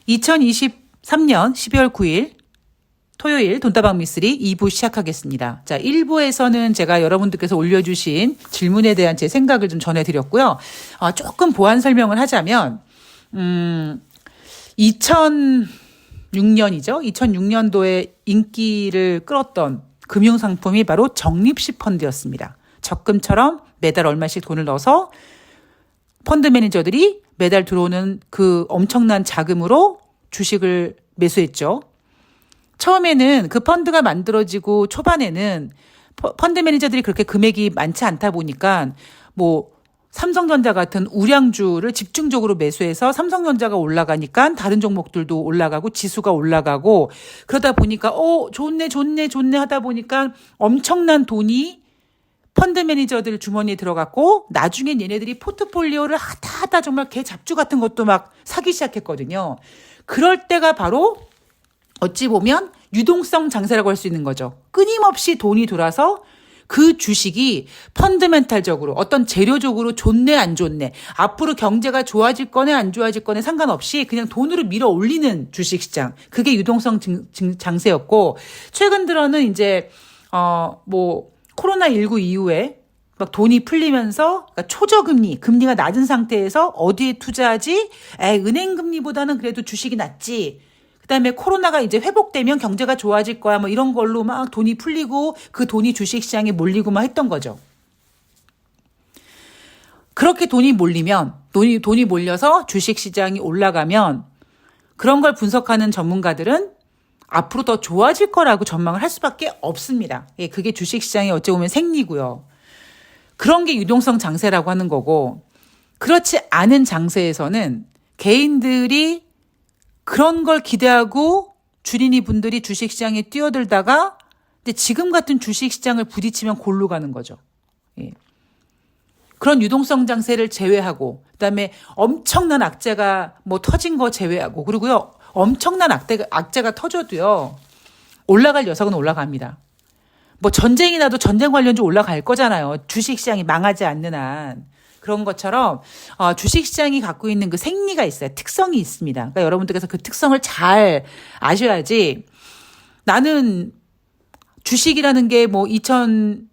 2023년 12월 9일 토요일 돈다방 미쓰리 2부 시작하겠습니다. 자, 1부에서는 제가 여러분들께서 올려주신 질문에 대한 제 생각을 좀 전해드렸고요. 조금 보완 설명을 하자면 2006년이죠. 2006년도에 인기를 끌었던 금융상품이 바로 적립식 펀드였습니다. 적금처럼 매달 얼마씩 돈을 넣어서 펀드 매니저들이 매달 들어오는 그 엄청난 자금으로 주식을 매수했죠. 처음에는 그 펀드가 만들어지고 초반에는 펀드 매니저들이 그렇게 금액이 많지 않다 보니까 뭐 삼성전자 같은 우량주를 집중적으로 매수해서 삼성전자가 올라가니까 다른 종목들도 올라가고 지수가 올라가고 그러다 보니까 좋네 하다 보니까 엄청난 돈이 펀드 매니저들 주머니에 들어갔고 나중엔 얘네들이 포트폴리오를 하다 정말 개 잡주 같은 것도 막 사기 시작했거든요. 그럴 때가 바로 어찌 보면 유동성 장세라고 할 수 있는 거죠. 끊임없이 돈이 돌아서 그 주식이 펀드멘탈적으로 어떤 재료적으로 좋네 안 좋네 앞으로 경제가 좋아질 거네 안 좋아질 거네 상관없이 그냥 돈으로 밀어 올리는 주식시장. 그게 유동성 장세였고 최근 들어는 이제 코로나19 이후에 막 돈이 풀리면서 그러니까 초저금리, 금리가 낮은 상태에서 어디에 투자하지? 은행 금리보다는 그래도 주식이 낫지. 그다음에 코로나가 이제 회복되면 경제가 좋아질 거야. 뭐 이런 걸로 막 돈이 풀리고 그 돈이 주식시장에 몰리고 막 했던 거죠. 그렇게 돈이 몰리면 돈이 몰려서 주식시장이 올라가면 그런 걸 분석하는 전문가들은 앞으로 더 좋아질 거라고 전망을 할 수밖에 없습니다. 그게 주식시장의 어찌 보면 생리고요. 그런 게 유동성 장세라고 하는 거고 그렇지 않은 장세에서는 개인들이 그런 걸 기대하고 주린이 분들이 주식시장에 뛰어들다가 근데 지금 같은 주식시장을 부딪히면 골로 가는 거죠. 그런 유동성 장세를 제외하고 그다음에 엄청난 악재가 뭐 터진 거 제외하고 그리고요. 엄청난 악재가 터져도요. 올라갈 녀석은 올라갑니다. 뭐 전쟁이 나도 전쟁 관련주 올라갈 거잖아요. 주식시장이 망하지 않는 한. 그런 것처럼 주식시장이 갖고 있는 그 생리가 있어요. 특성이 있습니다. 그러니까 여러분들께서 그 특성을 잘 아셔야지 나는 주식이라는 게 뭐 2018년,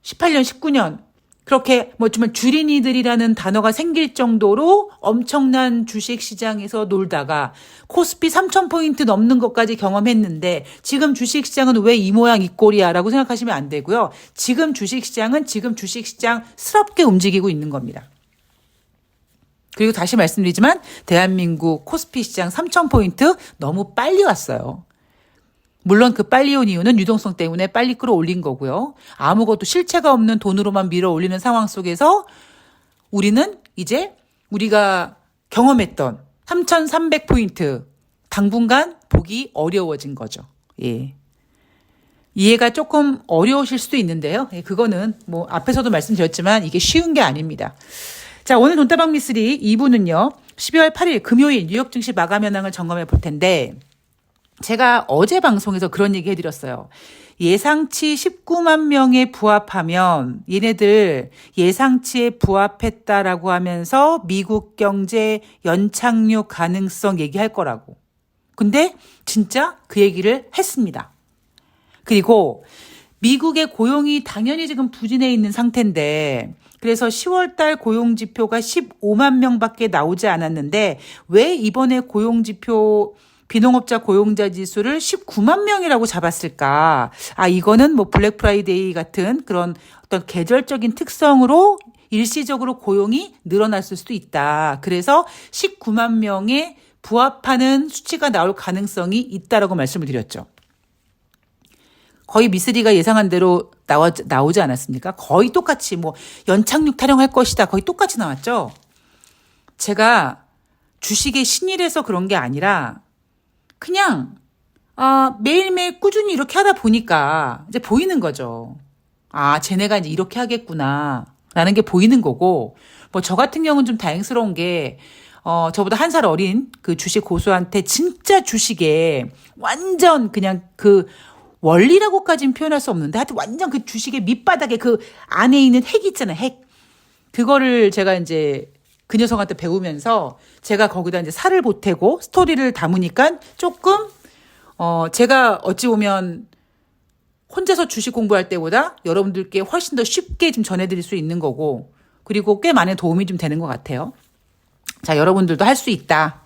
19년 그렇게 뭐 정말 주린이들이라는 단어가 생길 정도로 엄청난 주식시장에서 놀다가 코스피 3,000포인트 넘는 것까지 경험했는데 지금 주식시장은 왜 이 모양 이 꼴이야 라고 생각하시면 안 되고요. 지금 주식시장은 지금 주식시장스럽게 움직이고 있는 겁니다. 그리고 다시 말씀드리지만 대한민국 코스피 시장 3,000포인트 너무 빨리 왔어요. 물론 그 빨리 온 이유는 유동성 때문에 빨리 끌어올린 거고요. 아무것도 실체가 없는 돈으로만 밀어 올리는 상황 속에서 우리는 이제 우리가 경험했던 3,300포인트 당분간 보기 어려워진 거죠. 이해가 조금 어려우실 수도 있는데요. 그거는 뭐 앞에서도 말씀드렸지만 이게 쉬운 게 아닙니다. 자, 오늘 돈다방 미쓰리 2부는요. 12월 8일 금요일 뉴욕 증시 마감 현황을 점검해 볼 텐데 제가 어제 방송에서 그런 얘기 해드렸어요. 예상치 19만 명에 부합하면 얘네들 예상치에 부합했다라고 하면서 미국 경제 연착륙 가능성 얘기할 거라고. 근데 진짜 그 얘기를 했습니다. 그리고 미국의 고용이 당연히 지금 부진해 있는 상태인데 그래서 10월달 고용지표가 15만 명밖에 나오지 않았는데 왜 이번에 고용지표 비농업자 고용자 지수를 19만 명이라고 잡았을까? 이거는 뭐 블랙 프라이데이 같은 그런 어떤 계절적인 특성으로 일시적으로 고용이 늘어났을 수도 있다. 그래서 19만 명에 부합하는 수치가 나올 가능성이 있다라고 말씀을 드렸죠. 거의 미쓰리가 예상한 대로 나오지 않았습니까? 거의 똑같이 뭐 연착륙 타령할 것이다. 거의 똑같이 나왔죠. 제가 주식의 신이라서 그런 게 아니라 그냥 매일매일 꾸준히 이렇게 하다 보니까 이제 보이는 거죠. 쟤네가 이제 이렇게 하겠구나 라는 게 보이는 거고 뭐 저 같은 경우는 좀 다행스러운 게 저보다 한 살 어린 그 주식 고수한테 진짜 주식에 완전 그냥 그 원리라고까지는 표현할 수 없는데 하여튼 완전 그 주식의 밑바닥에 그 안에 있는 핵 있잖아요. 핵. 그거를 제가 이제 그 녀석한테 배우면서 제가 거기다 이제 살을 보태고 스토리를 담으니까 조금 제가 어찌 보면 혼자서 주식 공부할 때보다 여러분들께 훨씬 더 쉽게 좀 전해드릴 수 있는 거고, 그리고 꽤 많은 도움이 좀 되는 것 같아요. 자, 여러분들도 할 수 있다.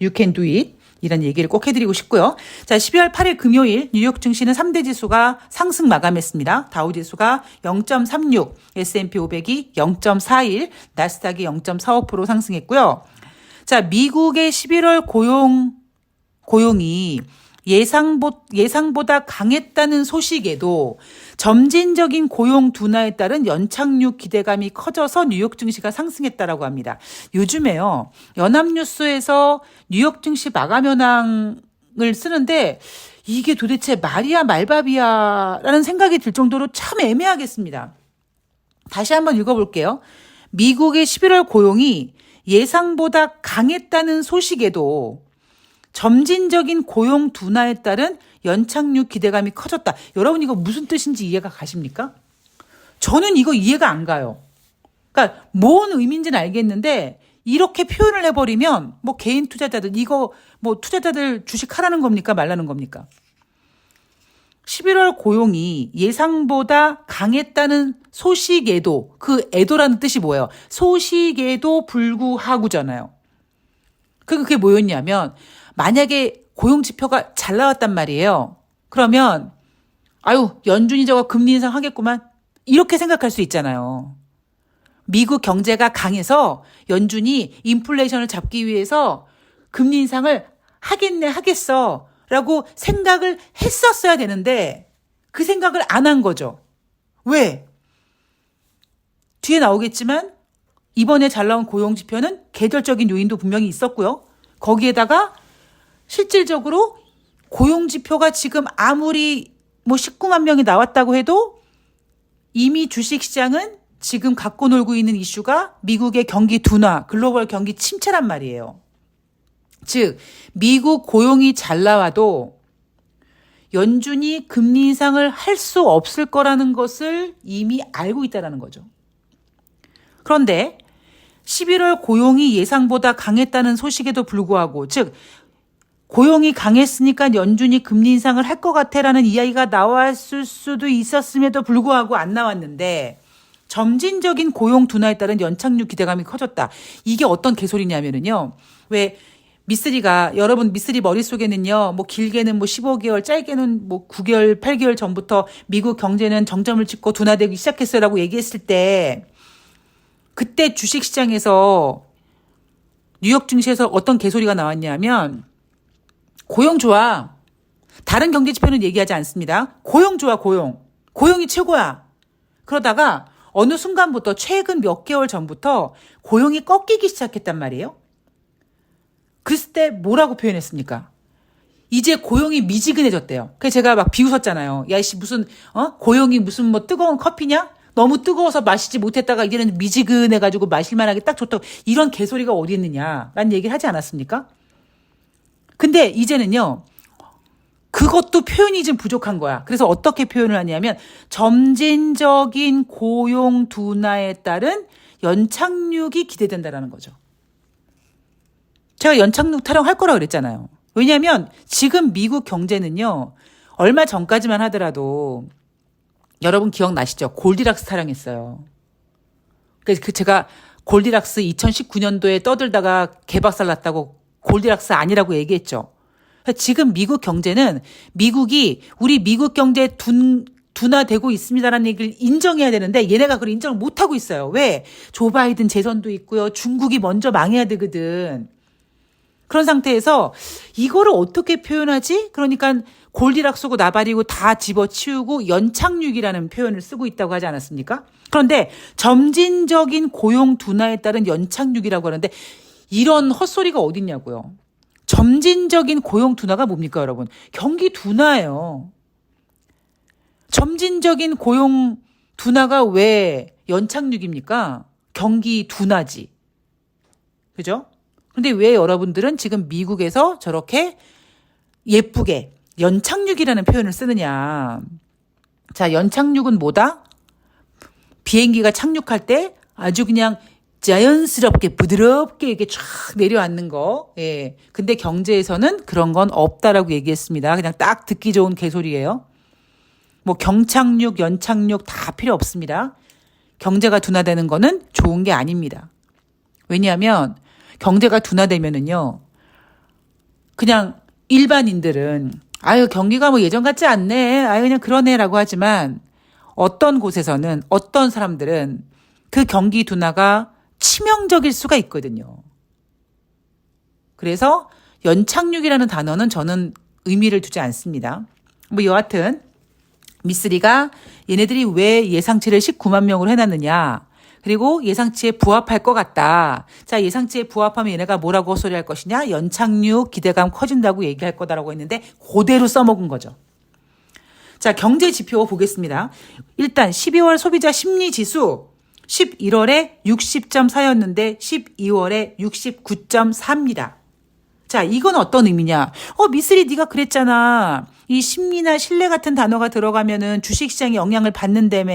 You can do it. 이런 얘기를 꼭 해드리고 싶고요. 자, 12월 8일 금요일 뉴욕 증시는 3대 지수가 상승 마감했습니다. 다우 지수가 0.36, S&P 500이 0.41, 나스닥이 0.45% 상승했고요. 자, 미국의 11월 고용이 예상보다 강했다는 소식에도 점진적인 고용 둔화에 따른 연착륙 기대감이 커져서 뉴욕 증시가 상승했다라고 합니다. 요즘에요, 연합뉴스에서 뉴욕 증시 마감 현황을 쓰는데 이게 도대체 말이야 말밥이야 라는 생각이 들 정도로 참 애매하겠습니다. 다시 한번 읽어볼게요. 미국의 11월 고용이 예상보다 강했다는 소식에도 점진적인 고용 둔화에 따른 연착륙 기대감이 커졌다. 여러분 이거 무슨 뜻인지 이해가 가십니까? 저는 이거 이해가 안 가요. 그러니까 뭔 의미인지는 알겠는데 이렇게 표현을 해버리면 뭐 개인 투자자들 이거 뭐 투자자들 주식하라는 겁니까 말라는 겁니까? 11월 고용이 예상보다 강했다는 소식에도, 그 에도라는 뜻이 뭐예요? 소식에도 불구하고잖아요. 그게 뭐였냐면 만약에 고용 지표가 잘 나왔단 말이에요. 그러면 연준이 저거 금리 인상 하겠구만 이렇게 생각할 수 있잖아요. 미국 경제가 강해서 연준이 인플레이션을 잡기 위해서 금리 인상을 하겠어 라고 생각을 했었어야 되는데 그 생각을 안 한 거죠. 왜? 뒤에 나오겠지만 이번에 잘 나온 고용 지표는 계절적인 요인도 분명히 있었고요. 거기에다가 실질적으로 고용 지표가 지금 아무리 19만 명이 나왔다고 해도 이미 주식시장은 지금 갖고 놀고 있는 이슈가 미국의 경기 둔화, 글로벌 경기 침체란 말이에요. 즉 미국 고용이 잘 나와도 연준이 금리 인상을 할 수 없을 거라는 것을 이미 알고 있다는 거죠. 그런데 11월 고용이 예상보다 강했다는 소식에도 불구하고, 즉 고용이 강했으니까 연준이 금리 인상을 할 것 같아라는 이야기가 나왔을 수도 있었음에도 불구하고 안 나왔는데 점진적인 고용 둔화에 따른 연착륙 기대감이 커졌다. 이게 어떤 개소리냐면요. 왜 여러분 미쓰리 머릿속에는요, 길게는 15개월, 짧게는 9개월, 8개월 전부터 미국 경제는 정점을 찍고 둔화되기 시작했어라고 얘기했을 때 그때 주식시장에서 뉴욕 증시에서 어떤 개소리가 나왔냐면 고용 좋아. 다른 경제 지표는 얘기하지 않습니다. 고용 좋아, 고용이 최고야. 그러다가 어느 순간부터 최근 몇 개월 전부터 고용이 꺾이기 시작했단 말이에요. 그랬을 때 뭐라고 표현했습니까? 이제 고용이 미지근해졌대요. 그래서 제가 막 비웃었잖아요. 야, 이씨 무슨 고용이 무슨 뜨거운 커피냐? 너무 뜨거워서 마시지 못했다가 이제는 미지근해가지고 마실만하게 딱 좋다고. 이런 개소리가 어디 있느냐 라는 얘기를 하지 않았습니까? 근데 이제는요, 그것도 표현이 좀 부족한 거야. 그래서 어떻게 표현을 하냐면 점진적인 고용 둔화에 따른 연착륙이 기대된다라는 거죠. 제가 연착륙 타령할 거라고 그랬잖아요. 왜냐하면 지금 미국 경제는요, 얼마 전까지만 하더라도 여러분 기억나시죠? 골디락스 타령했어요. 그래서 제가 골디락스 2019년도에 떠들다가 개박살 났다고 골디락스 아니라고 얘기했죠. 지금 미국 경제는 우리 미국 경제 둔화되고 있습니다라는 얘기를 인정해야 되는데 얘네가 그걸 인정을 못하고 있어요. 왜? 조 바이든 재선도 있고요. 중국이 먼저 망해야 되거든. 그런 상태에서 이거를 어떻게 표현하지? 그러니까 골디락스고 나발이고 다 집어치우고 연착륙이라는 표현을 쓰고 있다고 하지 않았습니까? 그런데 점진적인 고용 둔화에 따른 연착륙이라고 하는데 이런 헛소리가 어딨냐고요. 점진적인 고용 둔화가 뭡니까, 여러분? 경기 둔화예요. 점진적인 고용 둔화가 왜 연착륙입니까? 경기 둔화지. 그죠? 근데 왜 여러분들은 지금 미국에서 저렇게 예쁘게 연착륙이라는 표현을 쓰느냐. 자, 연착륙은 뭐다? 비행기가 착륙할 때 아주 그냥 자연스럽게 부드럽게 이게 쫙 내려앉는 거. 예. 근데 경제에서는 그런 건 없다라고 얘기했습니다. 그냥 딱 듣기 좋은 개소리예요. 뭐 경착륙, 연착륙 다 필요 없습니다. 경제가 둔화되는 거는 좋은 게 아닙니다. 왜냐하면 경제가 둔화되면은요. 그냥 일반인들은 아유 경기가 뭐 예전 같지 않네. 아유 그냥 그러네라고 하지만 어떤 곳에서는 어떤 사람들은 그 경기 둔화가 치명적일 수가 있거든요. 그래서 연착륙이라는 단어는 저는 의미를 두지 않습니다. 뭐 여하튼 미쓰리가 얘네들이 왜 예상치를 19만 명으로 해놨느냐. 그리고 예상치에 부합할 것 같다. 자, 예상치에 부합하면 얘네가 뭐라고 헛소리할 것이냐. 연착륙 기대감 커진다고 얘기할 거다라고 했는데 그대로 써먹은 거죠. 자, 경제 지표 보겠습니다. 일단 12월 소비자 심리지수 11월에 60.4였는데 12월에 69.4입니다. 자, 이건 어떤 의미냐? 미쓰리 네가 그랬잖아. 이 심리나 신뢰 같은 단어가 들어가면은 주식시장에 영향을 받는다며.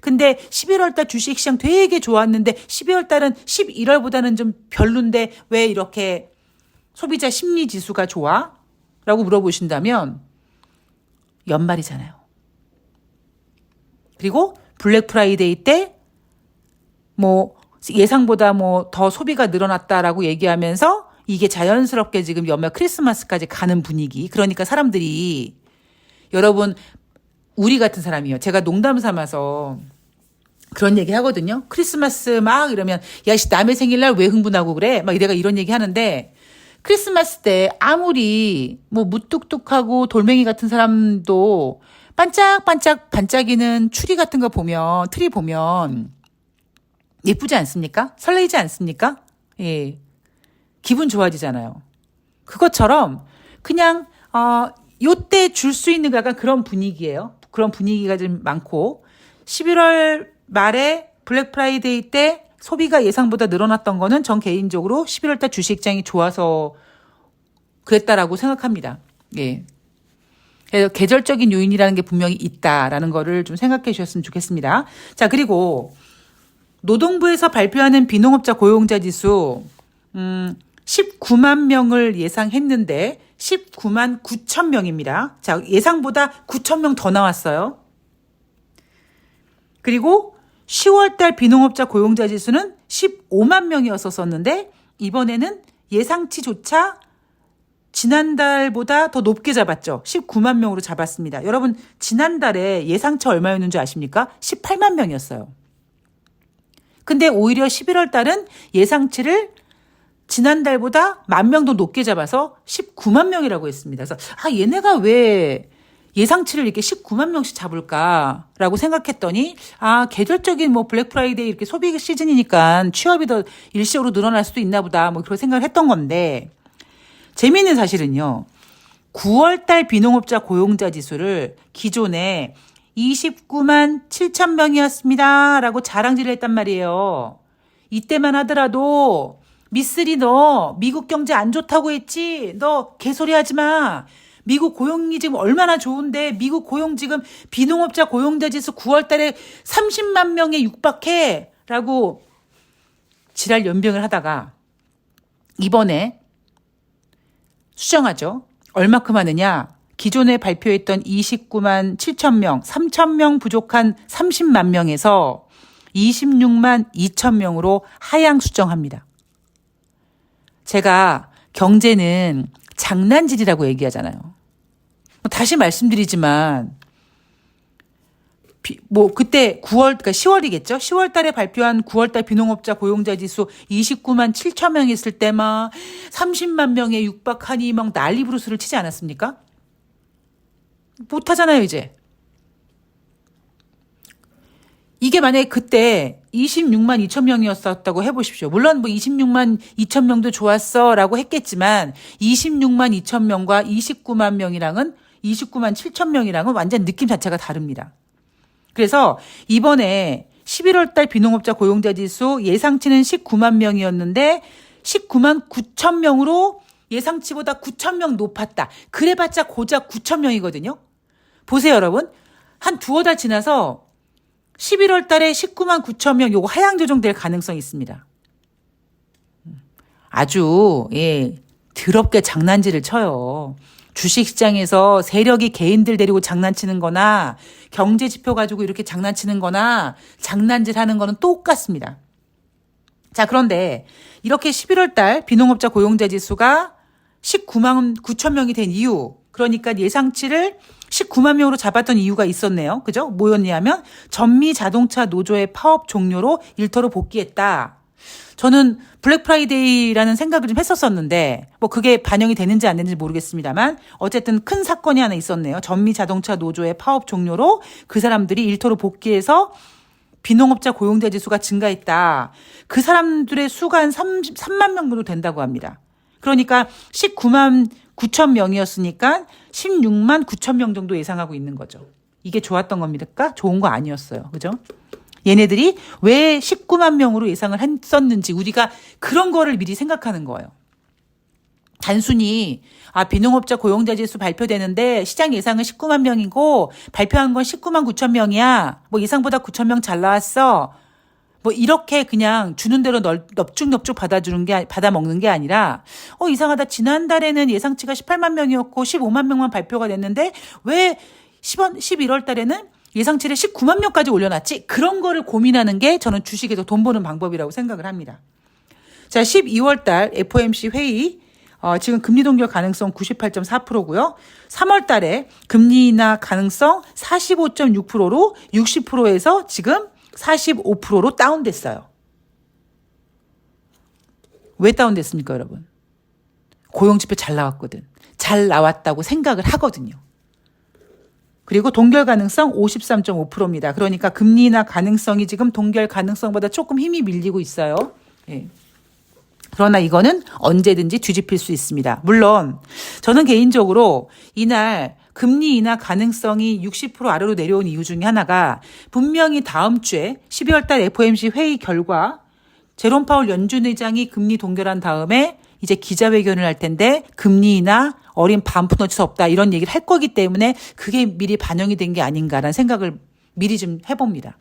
근데 11월 달 주식시장 되게 좋았는데 12월 달은 11월보다는 좀 별론데 왜 이렇게 소비자 심리 지수가 좋아? 라고 물어보신다면 연말이잖아요. 그리고 블랙 프라이데이 때 뭐 예상보다 뭐 더 소비가 늘어났다라고 얘기하면서 이게 자연스럽게 지금 연말 크리스마스까지 가는 분위기. 그러니까 사람들이 여러분 우리 같은 사람이요. 제가 농담 삼아서 그런 얘기 하거든요. 크리스마스 막 이러면 야 남의 생일날 왜 흥분하고 그래? 막 내가 이런 얘기 하는데 크리스마스 때 아무리 뭐 무뚝뚝하고 돌멩이 같은 사람도 반짝반짝 반짝이는 추리 같은 거 보면 트리 보면 예쁘지 않습니까? 설레이지 않습니까? 예. 기분 좋아지잖아요. 그것처럼 그냥 요때 줄 수 있는 약간 그런 분위기예요. 그런 분위기가 좀 많고 11월 말에 블랙 프라이데이 때 소비가 예상보다 늘어났던 거는 전 개인적으로 11월 달 주식장이 좋아서 그랬다라고 생각합니다. 예. 그래서 계절적인 요인이라는 게 분명히 있다라는 거를 좀 생각해 주셨으면 좋겠습니다. 자, 그리고 노동부에서 발표하는 비농업자 고용자 지수 19만 명을 예상했는데 19만 9천 명입니다. 자, 예상보다 9천 명 더 나왔어요. 그리고 10월 달 비농업자 고용자 지수는 15만 명이었었는데 이번에는 예상치조차 지난달보다 더 높게 잡았죠. 19만 명으로 잡았습니다. 여러분 지난달에 예상치 얼마였는지 아십니까? 18만 명이었어요. 근데 오히려 11월 달은 예상치를 지난달보다 10,000명 더 높게 잡아서 19만 명이라고 했습니다. 그래서 얘네가 왜 예상치를 이렇게 19만 명씩 잡을까라고 생각했더니 계절적인 뭐 블랙 프라이데이 이렇게 소비 시즌이니까 취업이 더 일시적으로 늘어날 수도 있나 보다 뭐 그런 생각을 했던 건데 재미있는 사실은요. 9월 달 비농업자 고용자 지수를 기존에 29만 7천 명이었습니다. 라고 자랑질을 했단 말이에요. 이때만 하더라도 미쓰리 너 미국 경제 안 좋다고 했지? 너 개소리 하지 마. 미국 고용이 지금 얼마나 좋은데 미국 고용 지금 비농업자 고용자 지수 9월 달에 30만 명에 육박해. 라고 지랄 연병을 하다가 이번에 수정하죠. 얼마큼 하느냐? 기존에 발표했던 29만 7천 명, 3천 명 부족한 30만 명에서 26만 2천 명으로 하향 수정합니다. 제가 경제는 장난질이라고 얘기하잖아요. 다시 말씀드리지만 그때 그러니까 10월이겠죠. 10월 달에 발표한 9월 달 비농업자 고용자 지수 29만 7천 명 있을 때 막 30만 명에 육박하니 막 난리 부르스를 치지 않았습니까? 못하잖아요, 이제. 이게 만약에 그때 26만 2천 명이었다고 해보십시오. 물론 뭐 26만 2천 명도 좋았어 라고 했겠지만 26만 2천 명과 29만 명이랑은 29만 7천 명이랑은 완전 느낌 자체가 다릅니다. 그래서 이번에 11월 달 비농업자 고용자 지수 예상치는 19만 명이었는데 19만 9천 명으로 예상치보다 9천 명 높았다. 그래봤자 고작 9천 명이거든요. 보세요, 여러분. 한 두어 달 지나서 11월 달에 19만 9천 명 요거 하향 조정될 가능성이 있습니다. 아주 더럽게 장난질을 쳐요. 주식시장에서 세력이 개인들 데리고 장난치는 거나 경제 지표 가지고 이렇게 장난치는 거나 장난질 하는 거는 똑같습니다. 자, 그런데 이렇게 11월 달 비농업자 고용자 지수가 19만 9천 명이 된 이유, 그러니까 예상치를 19만 명으로 잡았던 이유가 있었네요. 그죠? 뭐였냐면 전미 자동차 노조의 파업 종료로 일터로 복귀했다. 저는 블랙 프라이데이라는 생각을 좀 했었었는데 뭐 그게 반영이 되는지 안 되는지 모르겠습니다만 어쨌든 큰 사건이 하나 있었네요. 전미 자동차 노조의 파업 종료로 그 사람들이 일터로 복귀해서 비농업자 고용자 지수가 증가했다. 그 사람들의 수가 한 3만 명 정도 된다고 합니다. 그러니까 19만 9천 명이었으니까 16만 9천 명 정도 예상하고 있는 거죠. 이게 좋았던 겁니까? 좋은 거 아니었어요. 그죠? 얘네들이 왜 19만 명으로 예상을 했었는지 우리가 그런 거를 미리 생각하는 거예요. 단순히 비농업자 고용자 지수 발표되는데 시장 예상은 19만 명이고 발표한 건 19만 9천 명이야. 뭐 예상보다 9천 명 잘 나왔어. 뭐 이렇게 그냥 주는 대로 넙죽넙죽 받아 먹는 게 아니라 이상하다. 지난달에는 예상치가 18만 명이었고 15만 명만 발표가 됐는데 왜 11월 달에는 예상치를 19만 명까지 올려놨지? 그런 거를 고민하는 게 저는 주식에서 돈 버는 방법이라고 생각을 합니다. 자, 12월 달 FOMC 회의 지금 금리 동결 가능성 98.4%고요. 3월 달에 금리 인하 가능성 45.6%로 60%에서 지금 45%로 다운됐어요. 왜 다운됐습니까, 여러분? 고용지표 잘 나왔거든. 잘 나왔다고 생각을 하거든요. 그리고 동결 가능성 53.5%입니다. 그러니까 금리 인하 가능성이 지금 동결 가능성보다 조금 힘이 밀리고 있어요. 예. 그러나 이거는 언제든지 뒤집힐 수 있습니다. 물론 저는 개인적으로 이날 금리 인하 가능성이 60% 아래로 내려온 이유 중에 하나가 분명히 다음 주에 12월 달 FOMC 회의 결과 제롬 파월 연준 의장이 금리 동결한 다음에 이제 기자회견을 할 텐데 금리 인하 어린 반푼 어쩔 수 없다 이런 얘기를 할 거기 때문에 그게 미리 반영이 된 게 아닌가라는 생각을 미리 좀 해봅니다.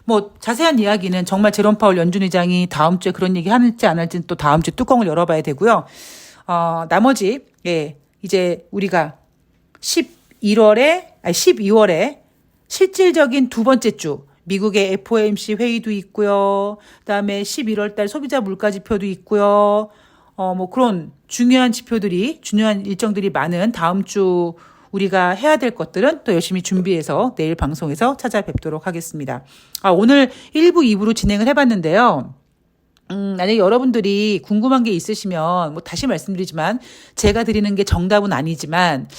뭐 자세한 이야기는 정말 제롬 파월 연준 의장이 다음 주에 그런 얘기 할지 안 할지는 또 다음 주에 뚜껑을 열어봐야 되고요. 나머지 이제 우리가 12월에 실질적인 두 번째 주 미국의 FOMC 회의도 있고요. 그다음에 11월 달 소비자 물가 지표도 있고요. 뭐 그런 중요한 일정들이 많은 다음 주 우리가 해야 될 것들은 또 열심히 준비해서 내일 방송에서 찾아뵙도록 하겠습니다. 오늘 1부, 2부로 진행을 해봤는데요. 만약에 여러분들이 궁금한 게 있으시면 뭐 다시 말씀드리지만 제가 드리는 게 정답은 아니지만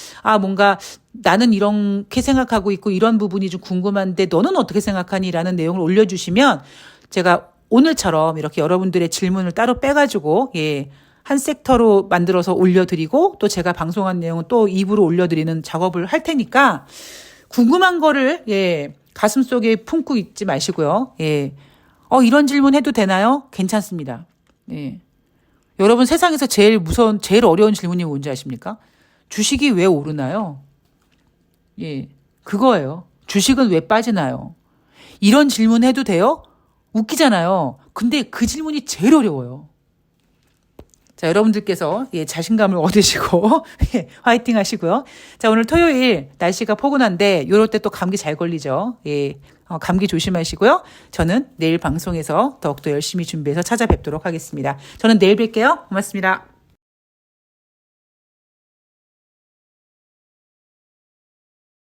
뭔가 나는 이렇게 생각하고 있고 이런 부분이 좀 궁금한데 너는 어떻게 생각하니? 라는 내용을 올려주시면 제가 오늘처럼 이렇게 여러분들의 질문을 따로 빼가지고 한 섹터로 만들어서 올려드리고 또 제가 방송한 내용은 또 2부로 올려드리는 작업을 할 테니까 궁금한 거를 가슴속에 품고 있지 마시고요. 이런 질문 해도 되나요? 괜찮습니다. 여러분 세상에서 제일 어려운 질문이 뭔지 아십니까? 주식이 왜 오르나요? 그거예요. 주식은 왜 빠지나요? 이런 질문 해도 돼요? 웃기잖아요. 근데 그 질문이 제일 어려워요. 자, 여러분들께서 자신감을 얻으시고 화이팅 하시고요. 자, 오늘 토요일 날씨가 포근한데 요럴 때 또 감기 잘 걸리죠. 감기 조심하시고요. 저는 내일 방송에서 더욱더 열심히 준비해서 찾아뵙도록 하겠습니다. 저는 내일 뵐게요. 고맙습니다.